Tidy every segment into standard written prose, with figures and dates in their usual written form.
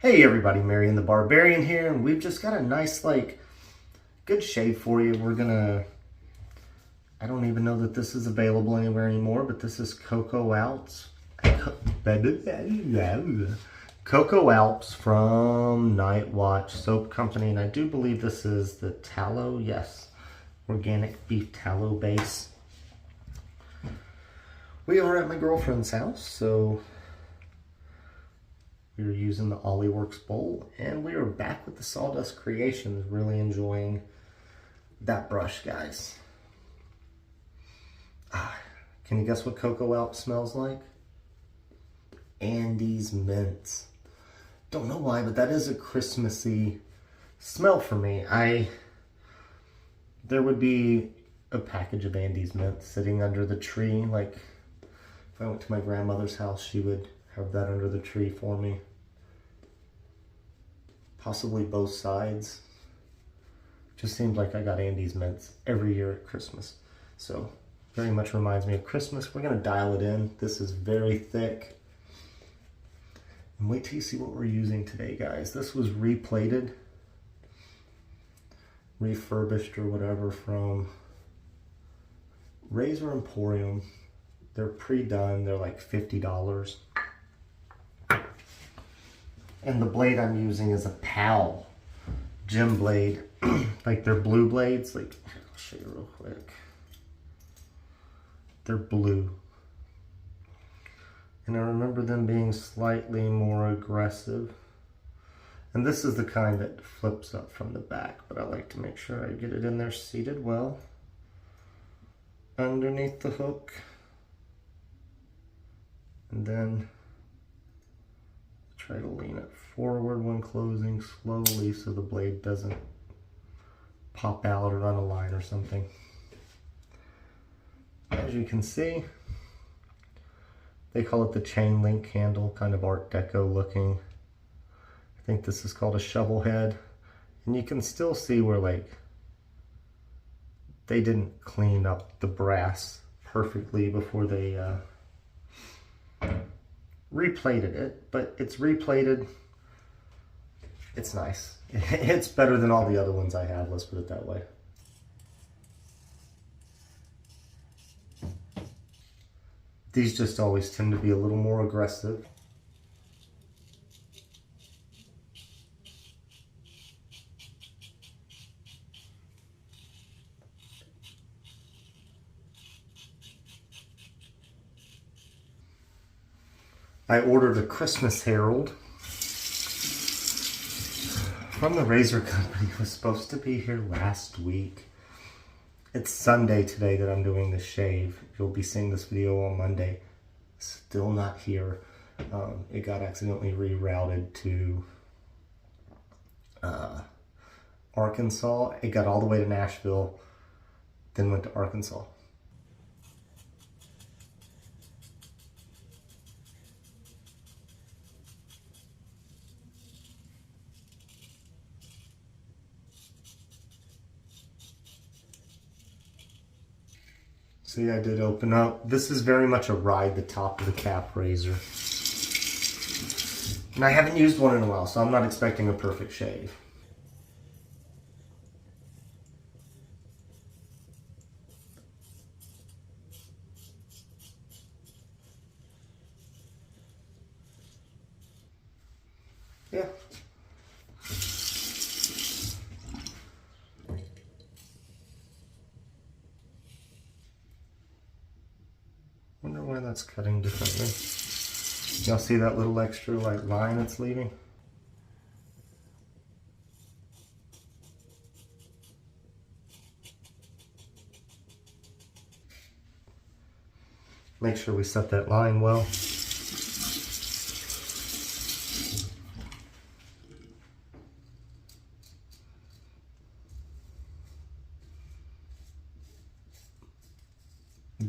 Hey everybody, Marion the Barbarian here, and we've just got a nice, good shave for you. I don't even know that this is available anywhere anymore, but this is Cocoa Alps. Cocoa Alps from Night Watch Soap Company, and I do believe this is the tallow, yes, organic beef tallow base. We are at my girlfriend's house, so we are using the Oliworks bowl, and we are back with the Sawdust Creations. Really enjoying that brush, guys. Can you guess what Cocoa Alps smells like? Andes mints. Don't know why, but that is a Christmassy smell for me. There would be a package of Andes mints sitting under the tree. Like if I went to my grandmother's house, she would have that under the tree for me. Possibly both sides. Just seems like I got Andes mints every year at Christmas. So very much reminds me of Christmas. We're gonna dial it in. This is very thick. And wait till you see what we're using today, guys. This was replated, refurbished or whatever from Razor Emporium. They're pre-done, they're like $50. And the blade I'm using is a PAL gem blade. Like they're blue blades. Like, I'll show you real quick. They're blue. And I remember them being slightly more aggressive. And this is the kind that flips up from the back, but I like to make sure I get it in there seated well underneath the hook. And then try to lean it forward when closing slowly so the blade doesn't pop out or run a line or something. As you can see, they call it the chain link handle, kind of Art Deco looking. I think this is called a shovel head. And you can still see where they didn't clean up the brass perfectly before they replated it, but it's replated. It's nice. It's better than all the other ones I have, let's put it that way. These just always tend to be a little more aggressive. I ordered a Christmas Herald from the Razor Company. It was supposed to be here last week. It's Sunday today that I'm doing the shave. You'll be seeing this video on Monday. Still not here. It got accidentally rerouted to Arkansas. It got all the way to Nashville, then went to Arkansas. See, I did open up. This is very much a ride the top of the cap razor. And I haven't used one in a while, so I'm not expecting a perfect shave. Yeah. Wonder why that's cutting differently. Y'all see that little extra line it's leaving? Make sure we set that line well.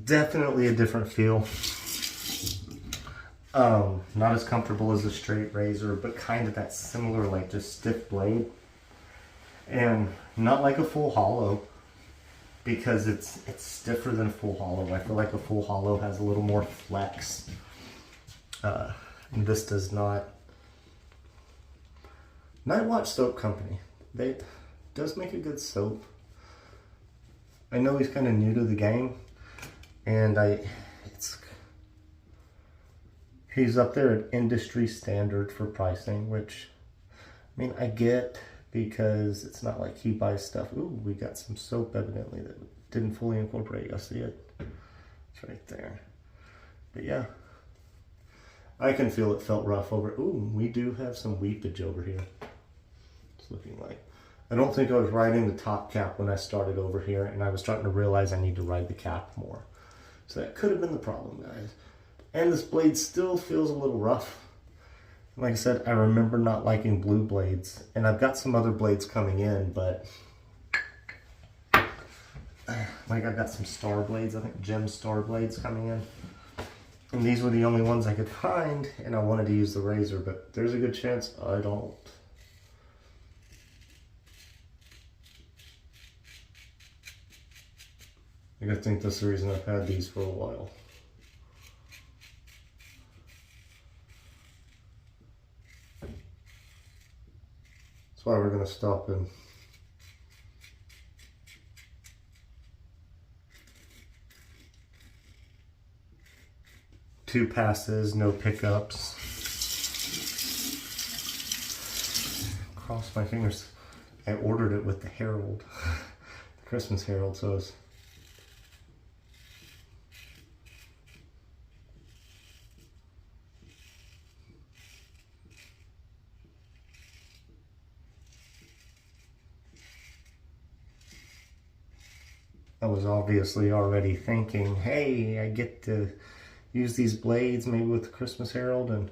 Definitely a different feel. Not as comfortable as a straight razor, but kind of that similar, just stiff blade. And not like a full hollow, because it's stiffer than a full hollow. I feel like a full hollow has a little more flex. And this does not. Night Watch Soap Company. They does make a good soap. I know he's kind of new to the game, and he's up there at industry standard for pricing, which, I mean, I get, because it's not like he buys stuff. Ooh, we got some soap evidently that didn't fully incorporate. You'll see it. It's right there. But yeah, I can feel it felt rough over. Ooh, we do have some weepage over here. It's looking like. I don't think I was riding the top cap when I started over here, and I was starting to realize I need to ride the cap more. So that could have been the problem, guys. And this blade still feels a little rough. Like I said, I remember not liking blue blades, and I've got some other blades coming in, but like I've got some star blades, I think gem star blades coming in. And these were the only ones I could find, and I wanted to use the razor, but there's a good chance I don't. I think that's the reason I've had these for a while. That's why we're going to stop in. Two passes, no pickups. Cross my fingers. I ordered it with the Herald, the Christmas Herald, so it's I was obviously already thinking, hey, I get to use these blades maybe with the Christmas Herald, and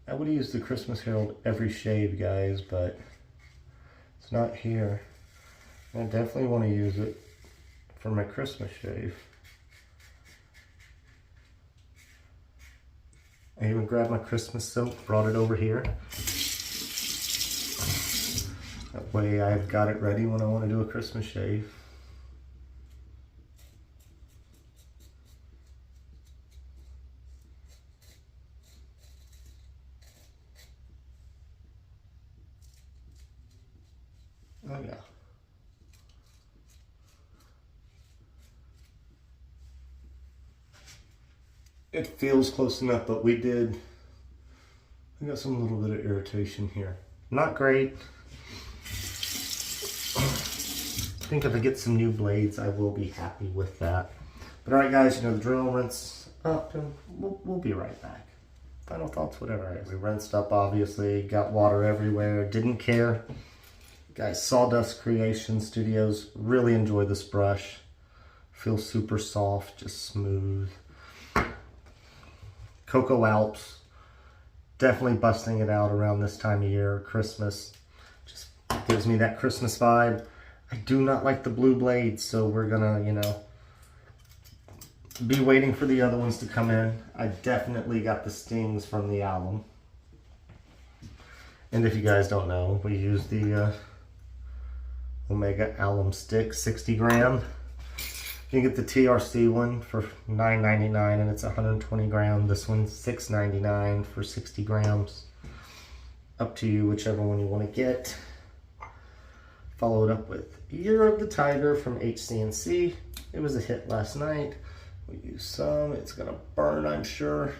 I would use the Christmas Herald every shave, guys, but it's not here. I definitely want to use it for my Christmas shave. I even grabbed my Christmas soap, brought it over here. That way I've got it ready when I want to do a Christmas shave. Oh yeah. It feels close enough, but we got some little bit of irritation here. Not great. I think if I get some new blades, I will be happy with that. But alright guys, you know the drill, rinse up, and we'll be right back. Final thoughts, whatever. We rinsed up, obviously, got water everywhere, didn't care. Guys, Sawdust Creation Studios, really enjoy this brush. Feels super soft, just smooth. Cocoa Alps, definitely busting it out around this time of year, Christmas. Just gives me that Christmas vibe. I do not like the blue blades, so we're gonna, you know, be waiting for the other ones to come in. I definitely got the stings from the alum. And if you guys don't know, we use the Omega alum stick, 60 gram. You can get the TRC one for $9.99 and it's 120 gram. This one's $6.99 for 60 grams. Up to you, whichever one you want to get. Follow it up with Year of the Tiger from HC&C. It was a hit last night. We use some. It's gonna burn, I'm sure.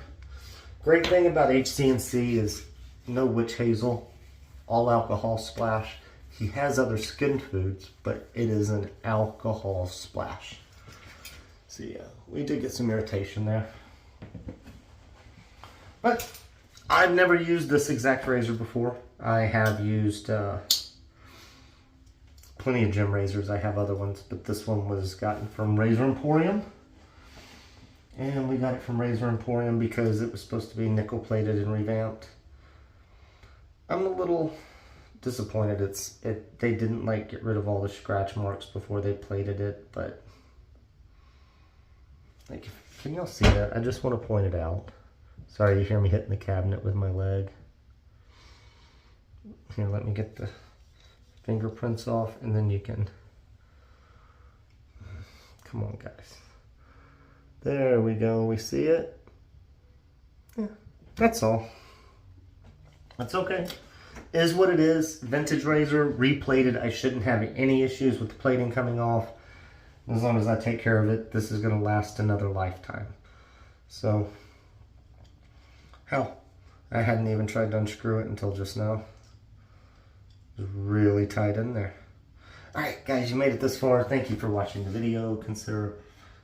Great thing about HC&C is no witch hazel, all alcohol splash. He has other skin foods, but it is an alcohol splash. So yeah, we did get some irritation there. But I've never used this exact razor before. I have used plenty of gem razors. I have other ones, but this one was gotten from Razor Emporium. And we got it from Razor Emporium because it was supposed to be nickel plated and revamped. I'm a little disappointed they didn't like get rid of all the scratch marks before they plated it, but like, can y'all see that? I just want to point it out. Sorry, you hear me hitting the cabinet with my leg. Here, let me get the fingerprints off, and then you can, come on guys. There we go, we see it. Yeah, that's all. That's okay. Is what it is. Vintage razor, replated. I shouldn't have any issues with the plating coming off. As long as I take care of it, this is going to last another lifetime. So, hell, I hadn't even tried to unscrew it until just now. It's really tight in there. Alright guys, you made it this far. Thank you for watching the video. Consider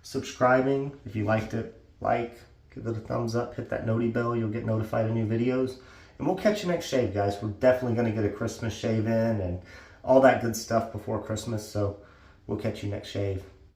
subscribing. If you liked it, give it a thumbs up, hit that noti bell. You'll get notified of new videos. And we'll catch you next shave, guys. We're definitely going to get a Christmas shave in and all that good stuff before Christmas. So we'll catch you next shave.